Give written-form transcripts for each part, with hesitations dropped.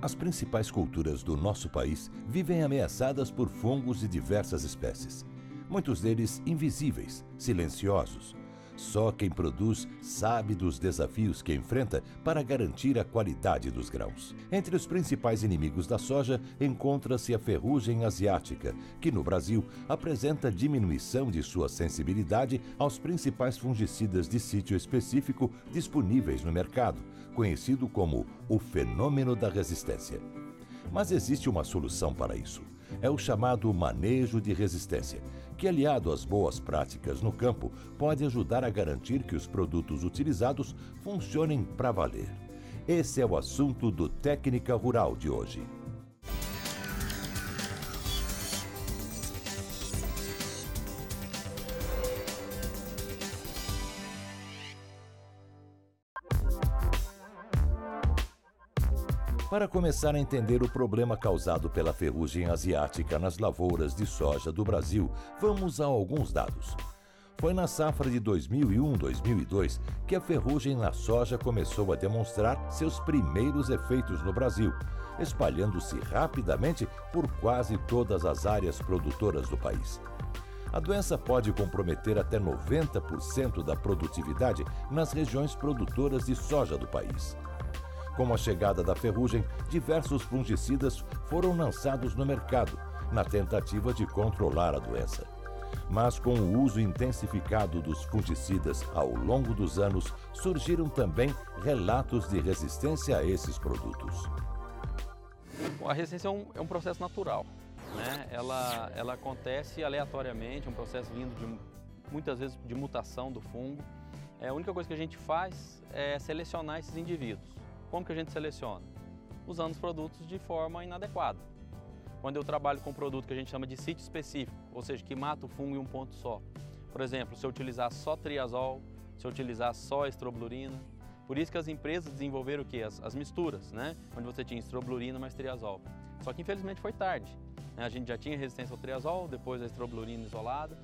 As principais culturas do nosso país vivem ameaçadas por fungos de diversas espécies. Muitos deles invisíveis, silenciosos. Só quem produz sabe dos desafios que enfrenta para garantir a qualidade dos grãos. Entre os principais inimigos da soja encontra-se a ferrugem asiática, que no Brasil apresenta diminuição de sua sensibilidade aos principais fungicidas de sítio específico disponíveis no mercado, conhecido como o fenômeno da resistência. Mas existe uma solução para isso. É o chamado manejo de resistência, que, aliado às boas práticas no campo, pode ajudar a garantir que os produtos utilizados funcionem para valer. Esse é o assunto do Técnica Rural de hoje. Para começar a entender o problema causado pela ferrugem asiática nas lavouras de soja do Brasil, vamos a alguns dados. Foi na safra de 2001-2002 que a ferrugem na soja começou a demonstrar seus primeiros efeitos no Brasil, espalhando-se rapidamente por quase todas as áreas produtoras do país. A doença pode comprometer até 90% da produtividade nas regiões produtoras de soja do país. Com a chegada da ferrugem, diversos fungicidas foram lançados no mercado, na tentativa de controlar a doença. Mas com o uso intensificado dos fungicidas ao longo dos anos, surgiram também relatos de resistência a esses produtos. A resistência é um processo natural, né? Ela acontece aleatoriamente, um processo vindo muitas vezes de mutação do fungo. A única coisa que a gente faz é selecionar esses indivíduos. Como que a gente seleciona? Usando os produtos de forma inadequada. Quando eu trabalho com um produto que a gente chama de sítio específico, ou seja, que mata o fungo em um ponto só. Por exemplo, se eu utilizar só triazol, se eu utilizar só estroblurina. Por isso que as empresas desenvolveram o quê? As misturas, né? Onde você tinha estroblurina mais triazol. Só que infelizmente foi tarde. A gente já tinha resistência ao triazol, depois a estroblurina isolada.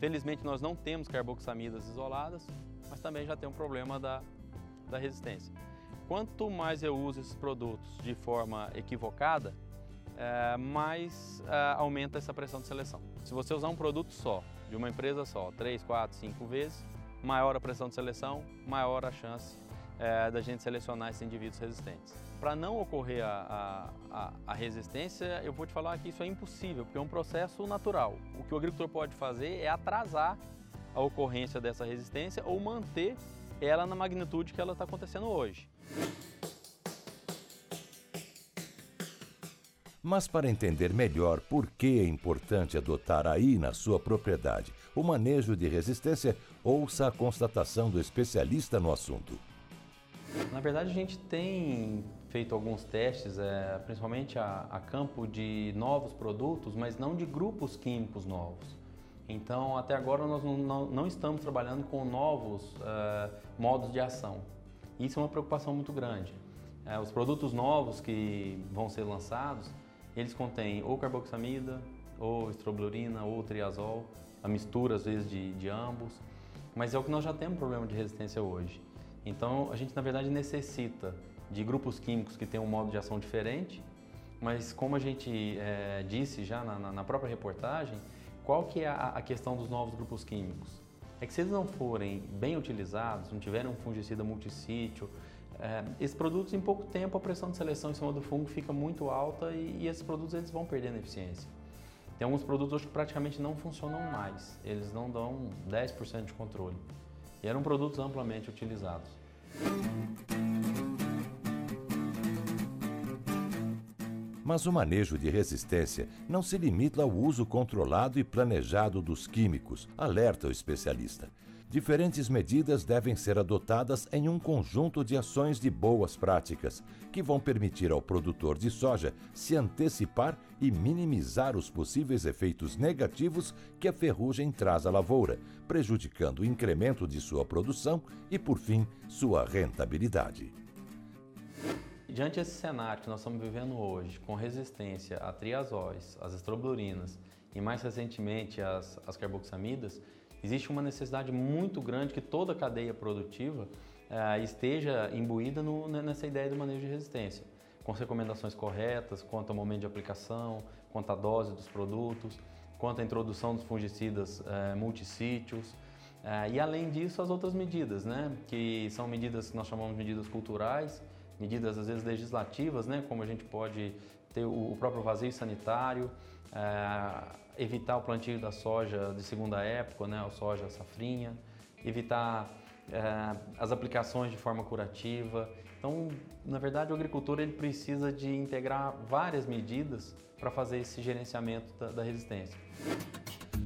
Felizmente nós não temos carboxamidas isoladas, mas também já tem um problema da resistência. Quanto mais eu uso esses produtos de forma equivocada, mais aumenta essa pressão de seleção. Se você usar um produto só, de uma empresa só, 3, 4, 5 vezes, maior a pressão de seleção, maior a chance da gente selecionar esses indivíduos resistentes. Para não ocorrer a resistência, eu vou te falar que isso é impossível, porque é um processo natural. O que o agricultor pode fazer é atrasar a ocorrência dessa resistência ou manter ela na magnitude que ela está acontecendo hoje. Mas para entender melhor por que é importante adotar aí na sua propriedade o manejo de resistência, ouça a constatação do especialista no assunto. Na verdade, a gente tem feito alguns testes, principalmente a campo de novos produtos, mas não de grupos químicos novos. Então, até agora, nós não estamos trabalhando com novos modos de ação. Isso é uma preocupação muito grande. Os produtos novos que vão ser lançados, eles contêm ou carboxamida, ou estroblurina, ou triazol, a mistura às vezes de ambos, mas é o que nós já temos problema de resistência hoje. Então, a gente na verdade necessita de grupos químicos que tenham um modo de ação diferente, mas como a gente disse já na própria reportagem, qual que é a questão dos novos grupos químicos? É que se eles não forem bem utilizados, não tiverem um fungicida multissítio, esses produtos em pouco tempo a pressão de seleção em cima do fungo fica muito alta e esses produtos eles vão perdendo eficiência. Tem alguns produtos hoje que praticamente não funcionam mais, eles não dão 10% de controle. E eram produtos amplamente utilizados. Mas o manejo de resistência não se limita ao uso controlado e planejado dos químicos, alerta o especialista. Diferentes medidas devem ser adotadas em um conjunto de ações de boas práticas, que vão permitir ao produtor de soja se antecipar e minimizar os possíveis efeitos negativos que a ferrugem traz à lavoura, prejudicando o incremento de sua produção e, por fim, sua rentabilidade. Diante desse cenário que nós estamos vivendo hoje, com resistência a triazóis, às estroblurinas e mais recentemente as carboxamidas, existe uma necessidade muito grande que toda a cadeia produtiva esteja imbuída nessa ideia do manejo de resistência. com as recomendações corretas quanto ao momento de aplicação, quanto à dose dos produtos, quanto à introdução dos fungicidas multissítios. E além disso, as outras medidas, né, que são medidas que nós chamamos de medidas culturais, medidas às vezes legislativas, né, como a gente pode ter o próprio vazio sanitário, evitar o plantio da soja de segunda época, né, a soja safrinha, evitar as aplicações de forma curativa. Então, na verdade, o agricultor ele precisa de integrar várias medidas para fazer esse gerenciamento da resistência.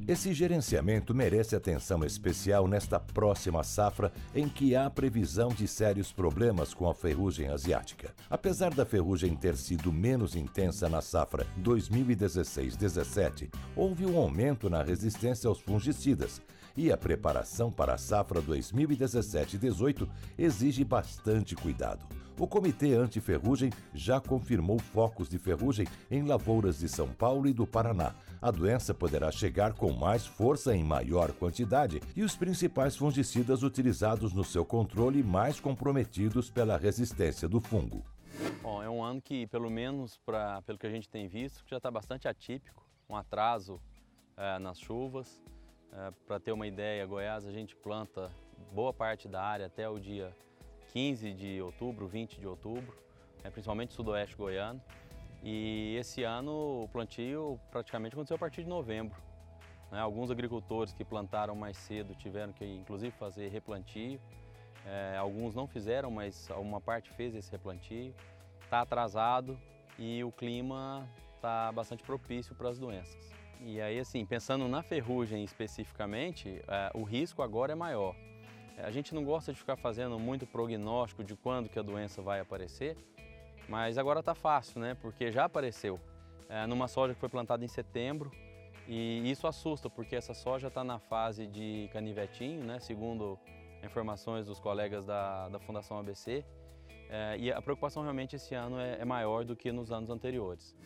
Esse gerenciamento merece atenção especial nesta próxima safra, em que há previsão de sérios problemas com a ferrugem asiática. Apesar da ferrugem ter sido menos intensa na safra 2016-17, houve um aumento na resistência aos fungicidas, e a preparação para a safra 2017-18 exige bastante cuidado. O Comitê Antiferrugem já confirmou focos de ferrugem em lavouras de São Paulo e do Paraná. A doença poderá chegar com mais força em maior quantidade e os principais fungicidas utilizados no seu controle mais comprometidos pela resistência do fungo. Bom, é um ano que, pelo menos pelo que a gente tem visto, já está bastante atípico, um atraso nas chuvas. Para ter uma ideia, Goiás a gente planta boa parte da área até o dia 15 de outubro, 20 de outubro, principalmente sudoeste goiano. E esse ano o plantio praticamente aconteceu a partir de novembro. Alguns agricultores que plantaram mais cedo tiveram que inclusive fazer replantio. Alguns não fizeram, mas uma parte fez esse replantio. Está atrasado e o clima está bastante propício para as doenças. E aí, assim, pensando na ferrugem especificamente, o risco agora é maior. A gente não gosta de ficar fazendo muito prognóstico de quando que a doença vai aparecer, mas agora está fácil, né? Porque já apareceu numa soja que foi plantada em setembro, e isso assusta, porque essa soja está na fase de canivetinho, né? Segundo informações dos colegas da Fundação ABC, e a preocupação realmente esse ano é maior do que nos anos anteriores.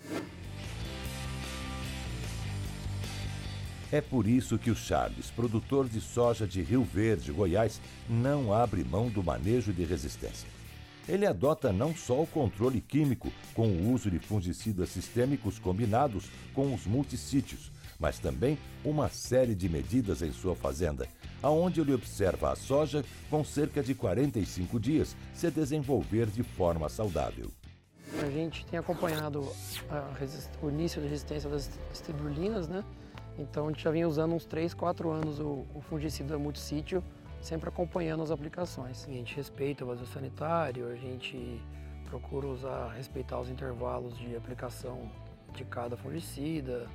É por isso que o Charles, produtor de soja de Rio Verde, Goiás, não abre mão do manejo de resistência. Ele adota não só o controle químico, com o uso de fungicidas sistêmicos combinados com os multissítios, mas também uma série de medidas em sua fazenda, aonde ele observa a soja com cerca de 45 dias se desenvolver de forma saudável. A gente tem acompanhado o início da resistência das estribulinas, né? Então a gente já vinha usando uns 3, 4 anos o fungicida multissítio, sempre acompanhando as aplicações. A gente respeita o vazio sanitário, a gente procura respeitar os intervalos de aplicação de cada fungicida.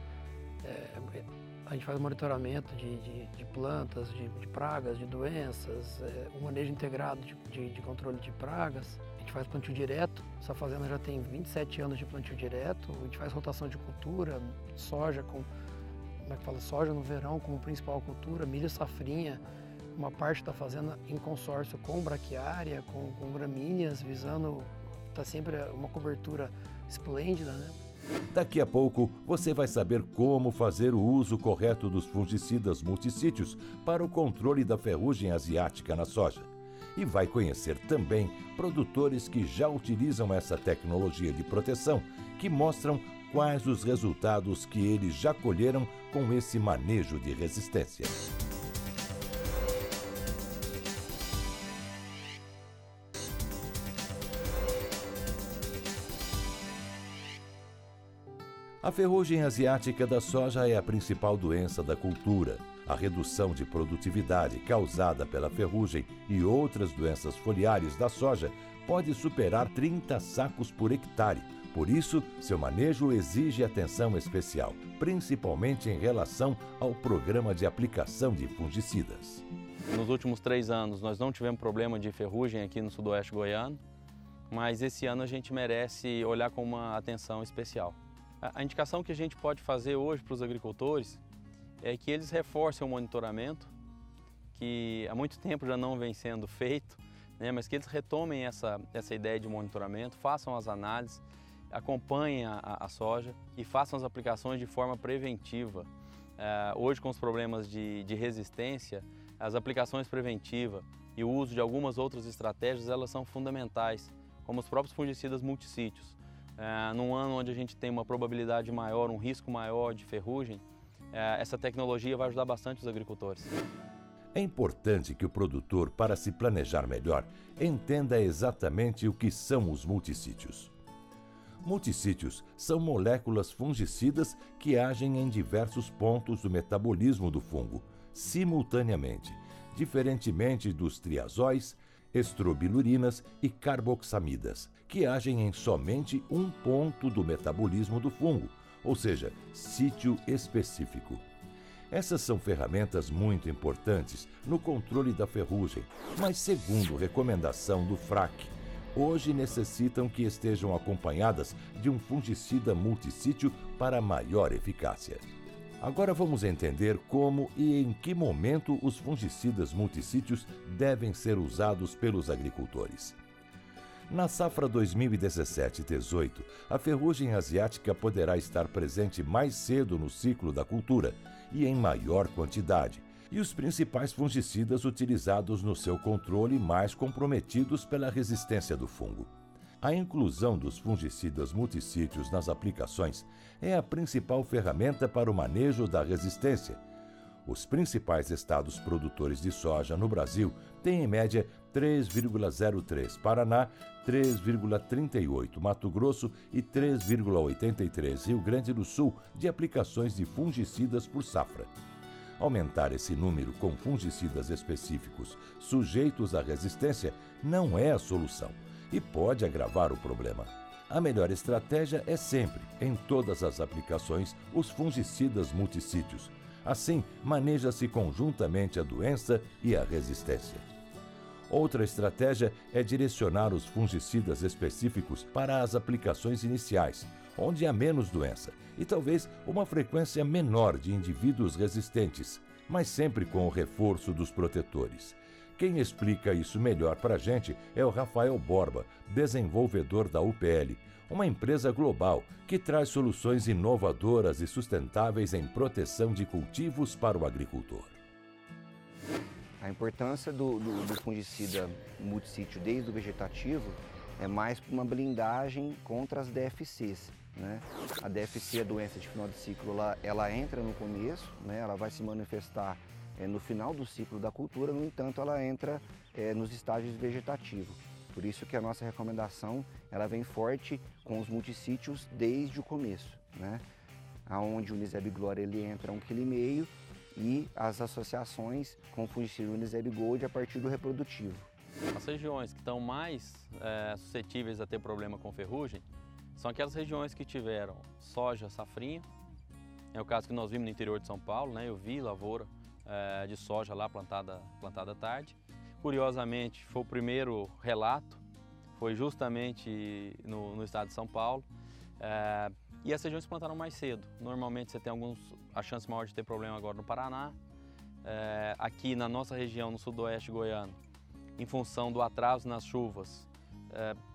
A gente faz monitoramento de plantas, de pragas, de doenças, um manejo integrado de controle de pragas. A gente faz plantio direto, essa fazenda já tem 27 anos de plantio direto. A gente faz rotação de cultura, soja soja no verão como principal cultura, milho safrinha, uma parte da fazenda em consórcio com braquiária, com gramíneas, visando sempre uma cobertura esplêndida, né? Daqui a pouco você vai saber como fazer o uso correto dos fungicidas multissítios para o controle da ferrugem asiática na soja. E vai conhecer também produtores que já utilizam essa tecnologia de proteção, que mostram quais os resultados que eles já colheram com esse manejo de resistência. A ferrugem asiática da soja é a principal doença da cultura. A redução de produtividade causada pela ferrugem e outras doenças foliares da soja pode superar 30 sacos por hectare. Por isso, seu manejo exige atenção especial, principalmente em relação ao programa de aplicação de fungicidas. Nos últimos 3 anos, nós não tivemos problema de ferrugem aqui no sudoeste goiano, mas esse ano a gente merece olhar com uma atenção especial. A indicação que a gente pode fazer hoje para os agricultores é que eles reforcem o monitoramento, que há muito tempo já não vem sendo feito, né, mas que eles retomem essa ideia de monitoramento, façam as análises, acompanhem a soja e façam as aplicações de forma preventiva. Hoje, com os problemas de resistência, as aplicações preventivas e o uso de algumas outras estratégias, elas são fundamentais, como os próprios fungicidas multissítios. num ano onde a gente tem uma probabilidade maior, um risco maior de ferrugem, essa tecnologia vai ajudar bastante os agricultores. É importante que o produtor, para se planejar melhor, entenda exatamente o que são os multissítios. Multissítios são moléculas fungicidas que agem em diversos pontos do metabolismo do fungo, simultaneamente, diferentemente dos triazóis, estrobilurinas e carboxamidas, que agem em somente um ponto do metabolismo do fungo, ou seja, sítio específico. Essas são ferramentas muito importantes no controle da ferrugem, mas segundo recomendação do FRAC, hoje necessitam que estejam acompanhadas de um fungicida multissítio para maior eficácia. Agora vamos entender como e em que momento os fungicidas multissítios devem ser usados pelos agricultores. Na safra 2017-18, a ferrugem asiática poderá estar presente mais cedo no ciclo da cultura e em maior quantidade, e os principais fungicidas utilizados no seu controle mais comprometidos pela resistência do fungo. A inclusão dos fungicidas multissítios nas aplicações é a principal ferramenta para o manejo da resistência. Os principais estados produtores de soja no Brasil têm em média 3,03 Paraná, 3,38 Mato Grosso e 3,83 Rio Grande do Sul de aplicações de fungicidas por safra. Aumentar esse número com fungicidas específicos sujeitos à resistência não é a solução e pode agravar o problema. A melhor estratégia é sempre, em todas as aplicações, os fungicidas multissítios. Assim, maneja-se conjuntamente a doença e a resistência. Outra estratégia é direcionar os fungicidas específicos para as aplicações iniciais, onde há menos doença e talvez uma frequência menor de indivíduos resistentes, mas sempre com o reforço dos protetores. Quem explica isso melhor para a gente é o Rafael Borba, desenvolvedor da UPL, uma empresa global que traz soluções inovadoras e sustentáveis em proteção de cultivos para o agricultor. A importância do fungicida multissítio desde o vegetativo é mais para uma blindagem contra as DFCs. Né? A DFC, a doença de final de ciclo, ela entra no começo, né? Ela vai se manifestar no final do ciclo da cultura, no entanto ela entra nos estágios vegetativos. Por isso que a nossa recomendação ela vem forte com os multissítios desde o começo, né? Onde o Uniseb Glory ele entra 1,5 kg e as associações com o fungicida Uniseb Gold a partir do reprodutivo. As regiões que estão mais suscetíveis a ter problema com ferrugem são aquelas regiões que tiveram soja safrinha, é o caso que nós vimos no interior de São Paulo, né? Eu vi lavoura de soja lá plantada tarde. Curiosamente, foi o primeiro relato, foi justamente no estado de São Paulo. E as regiões plantaram mais cedo. Normalmente você tem a chance maior de ter problema agora no Paraná. Aqui na nossa região, no sudoeste goiano, em função do atraso nas chuvas,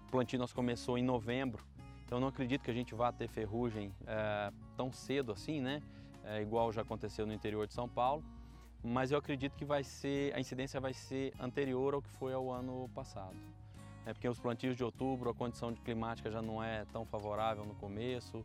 o plantio nosso começou em novembro. Então eu não acredito que a gente vá ter ferrugem tão cedo assim, né? Igual já aconteceu no interior de São Paulo. Mas eu acredito que a incidência vai ser anterior ao que foi ao ano passado. Porque os plantios de outubro, a condição climática já não é tão favorável no começo,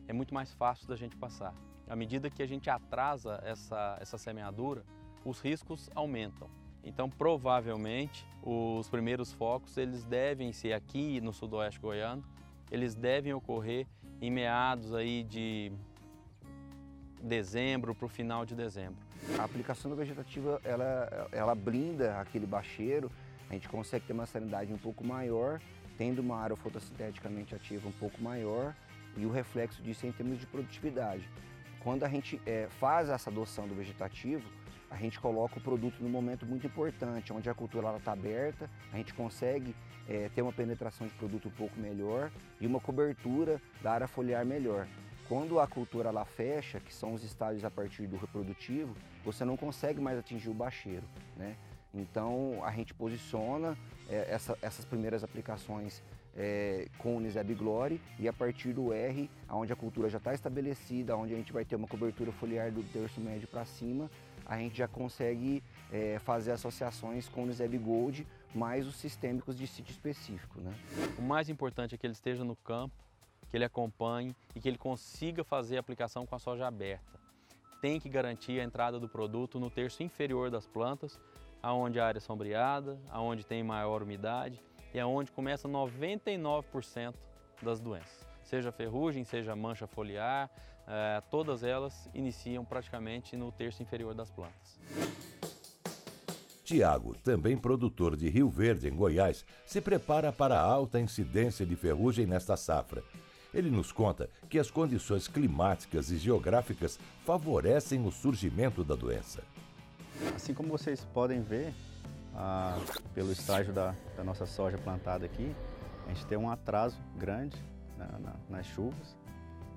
é muito mais fácil da gente passar. À medida que a gente atrasa essa semeadura, os riscos aumentam. Então, provavelmente, os primeiros focos, eles devem ser aqui no sudoeste goiano, eles devem ocorrer em meados aí de dezembro para o final de dezembro. A aplicação da vegetativa, ela blinda aquele bacheiro, a gente consegue ter uma salinidade um pouco maior, tendo uma área fotossinteticamente ativa um pouco maior e o reflexo disso é em termos de produtividade. Quando a gente faz essa adoção do vegetativo, a gente coloca o produto num momento muito importante, onde a cultura está aberta, a gente consegue ter uma penetração de produto um pouco melhor e uma cobertura da área foliar melhor. Quando a cultura ela fecha, que são os estágios a partir do reprodutivo, você não consegue mais atingir o bacheiro, né? Então a gente posiciona essas primeiras aplicações com o Uniseb Glory e a partir do R, onde a cultura já está estabelecida, onde a gente vai ter uma cobertura foliar do terço médio para cima, a gente já consegue fazer associações com o Uniseb Gold mais os sistêmicos de sítio específico, né? O mais importante é que ele esteja no campo, que ele acompanhe e que ele consiga fazer a aplicação com a soja aberta. Tem que garantir a entrada do produto no terço inferior das plantas, aonde a área é sombreada, aonde tem maior umidade e aonde começa 99% das doenças. Seja ferrugem, seja mancha foliar, todas elas iniciam praticamente no terço inferior das plantas. Tiago, também produtor de Rio Verde, em Goiás, se prepara para a alta incidência de ferrugem nesta safra. Ele nos conta que as condições climáticas e geográficas favorecem o surgimento da doença. Assim como vocês podem ver, pelo estágio da nossa soja plantada aqui, a gente tem um atraso grande nas chuvas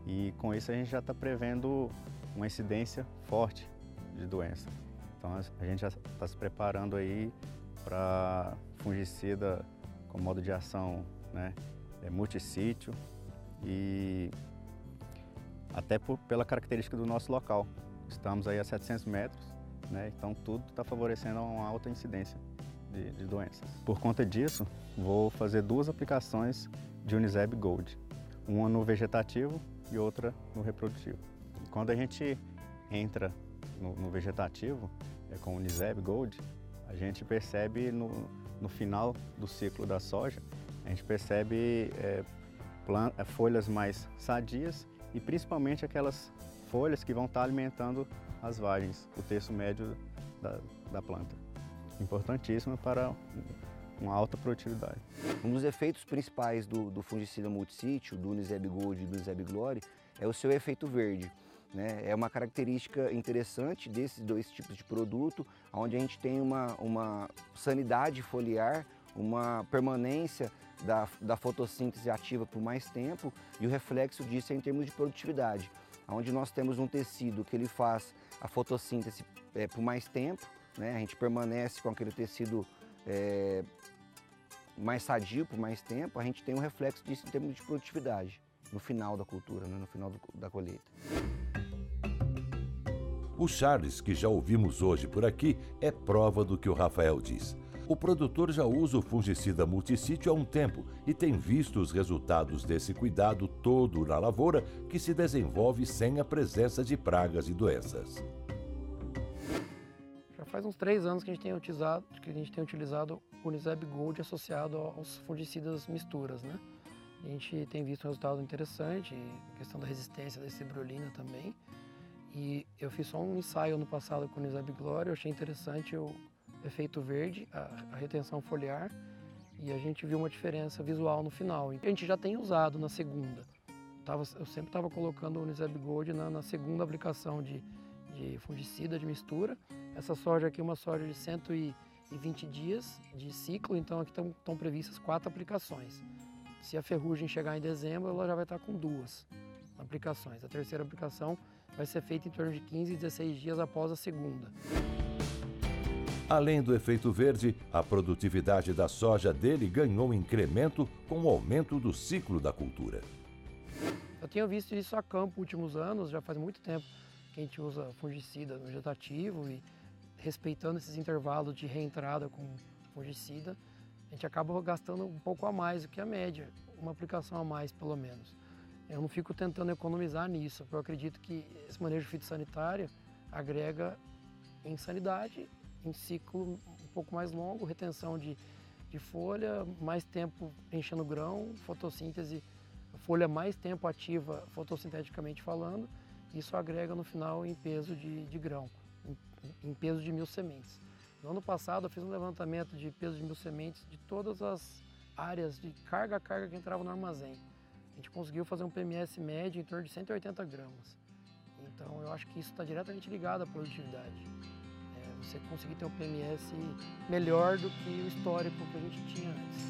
e com isso a gente já está prevendo uma incidência forte de doença. Então a gente já está se preparando aí para fungicida com modo de ação, né, multissítio e até pela característica do nosso local. Estamos aí a 700 metros, né, então tudo está favorecendo uma alta incidência de doenças. Por conta disso, vou fazer 2 aplicações de Uniseb Gold, uma no vegetativo e outra no reprodutivo. Quando a gente entra no vegetativo, com o Uniseb Gold, a gente percebe no final do ciclo da soja, a gente percebe folhas mais sadias e principalmente aquelas folhas que vão estar alimentando as vagens, o terço médio da planta. Importantíssimo para uma alta produtividade. Um dos efeitos principais do fungicida multissítio, do Uniseb Gold e do Uniseb Glory, é o seu efeito verde. Né? É uma característica interessante desses 2 tipos de produto, onde a gente tem uma sanidade foliar, uma permanência da fotossíntese ativa por mais tempo e o reflexo disso é em termos de produtividade, onde nós temos um tecido que ele faz a fotossíntese por mais tempo, né? A gente permanece com aquele tecido mais sadio por mais tempo, a gente tem um reflexo disso em termos de produtividade no final da cultura, né? No final da colheita. O Charles, que já ouvimos hoje por aqui, é prova do que o Rafael diz. O produtor já usa o fungicida multissítio há um tempo e tem visto os resultados desse cuidado todo na lavoura, que se desenvolve sem a presença de pragas e doenças. Já faz uns 3 anos que a gente tem utilizado o Uniseb Gold associado aos fungicidas misturas, né? A gente tem visto um resultado interessante, questão da resistência da cibrulina também. E eu fiz só um ensaio ano passado com o Uniseb Glory, eu achei interessante o efeito verde, a retenção foliar, e a gente viu uma diferença visual no final. A gente já tem usado na segunda. Eu sempre estava colocando o Uniseb Gold na segunda aplicação de fungicida de mistura. Essa soja aqui é uma soja de 120 dias de ciclo, então aqui estão previstas 4 aplicações. Se a ferrugem chegar em dezembro, ela já vai estar com 2 aplicações. A terceira aplicação vai ser feita em torno de 15 e 16 dias após a segunda. Além do efeito verde, a produtividade da soja dele ganhou incremento com o aumento do ciclo da cultura. Eu tenho visto isso a campo nos últimos anos, já faz muito tempo que a gente usa fungicida vegetativo e respeitando esses intervalos de reentrada com fungicida, a gente acaba gastando um pouco a mais do que a média, uma aplicação a mais pelo menos. Eu não fico tentando economizar nisso, porque eu acredito que esse manejo fitossanitário agrega em sanidade, em ciclo um pouco mais longo, retenção de folha, mais tempo enchendo grão, fotossíntese, folha mais tempo ativa fotossinteticamente falando, isso agrega no final em peso de grão, em peso de 1000 sementes. No ano passado eu fiz um levantamento de peso de 1000 sementes de todas as áreas de carga a carga que entrava no armazém. A gente conseguiu fazer um PMS médio em torno de 180 gramas. Então eu acho que isso está diretamente ligado à produtividade. Você conseguir ter um PMS melhor do que o histórico que a gente tinha antes.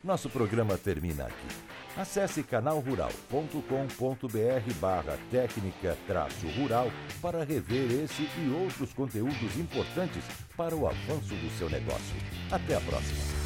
Nosso programa termina aqui. Acesse canalrural.com.br/técnica-rural para rever esse e outros conteúdos importantes para o avanço do seu negócio. Até a próxima!